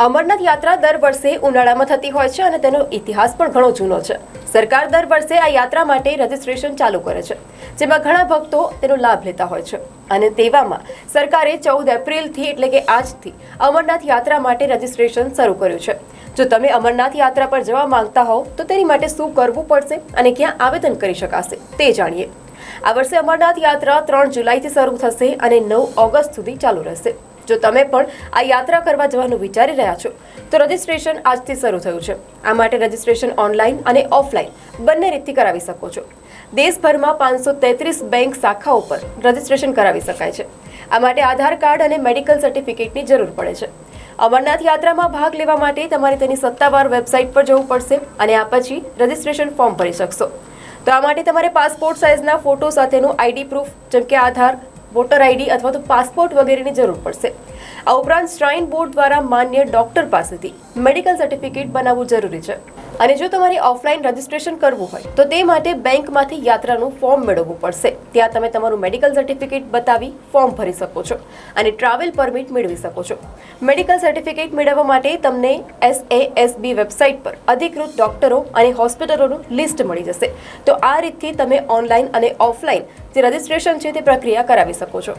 અમરનાથ યાત્રા દર વર્ષે ઉનાળામાં થતી હોય છે અને તેનો ઇતિહાસ પણ ઘણો જૂનો છે. સરકાર દર વર્ષે આ યાત્રા માટે રજીસ્ટ્રેશન ચાલુ કરે છે, જેમાં ઘણા ભક્તો તેનો લાભ લેતા હોય છે. અને તેવામાં સરકારે 14 એપ્રિલથી એટલે કે આજથી અમરનાથ યાત્રા માટે રજીસ્ટ્રેશન શરૂ કર્યું છે. જો તમે અમરનાથ યાત્રા પર જવા માંગતા હોવ તો તેની માટે શું કરવું પડશે અને ક્યાં આવેદન કરી શકાશે તે જાણીએ. આ વર્ષે અમરનાથ યાત્રા 3 જુલાઈથી શરૂ થશે અને 9 ઓગસ્ટ સુધી ચાલુ રહેશે. જો તમે પણ આ યાત્રા કરવા જવાનું વિચારી રહ્યા છો તો રજીસ્ટ્રેશન આજથી શરૂ થયું છે. આ માટે રજીસ્ટ્રેશન ઓનલાઈન અને ઓફલાઈન બંને રીતથી કરાવી શકો છો. દેશભરમાં 533 બેંક શાખાઓ પર રજીસ્ટ્રેશન કરાવી શકાય છે. આ માટે આધાર કાર્ડ અને મેડિકલ સર્ટિફિકેટની જરૂર પડે છે. અમરનાથ યાત્રામાં ભાગ લેવા માટે તમારે તેની સત્તાવાર વેબસાઇટ પર જવું પડશે અને આ પછી રજીસ્ટ્રેશન ફોર્મ ભરી શકશો. તો આ માટે તમારે પાસપોર્ટ સાઇઝના ફોટો સાથેનું આઈડી પ્રૂફ જેમ કે આધાર, વોટર આઈડી અથવા તો પાસપોર્ટ વગેરેની જરૂર પડશે. આ ઉપરાંત શ્રાઇન બોર્ડ દ્વારા માન્ય ડોક્ટર પાસેથી મેડિકલ સર્ટિફિકેટ બનાવવું જરૂરી છે. અને જો તમારે ઓફલાઈન રજીસ્ટ્રેશન કરવું હોય તો તે માટે બેંકમાંથી યાત્રાનું ફોર્મ મેળવવું પડશે. ત્યાં તમે તમારું મેડિકલ સર્ટિફિકેટ બતાવી ફોર્મ ભરી શકો છો અને ટ્રાવેલ પરમિટ મેળવી શકો છો. મેડિકલ સર્ટિફિકેટ મેળવવા માટે તમને SASB વેબસાઇટ પર અધિકૃત ડોક્ટરો અને હોસ્પિટલોનું લિસ્ટ મળી જશે. તો આ રીતથી તમે ઓનલાઈન અને ઓફલાઈન જે રજીસ્ટ્રેશન છે તે પ્રક્રિયા કરાવી શકો છો.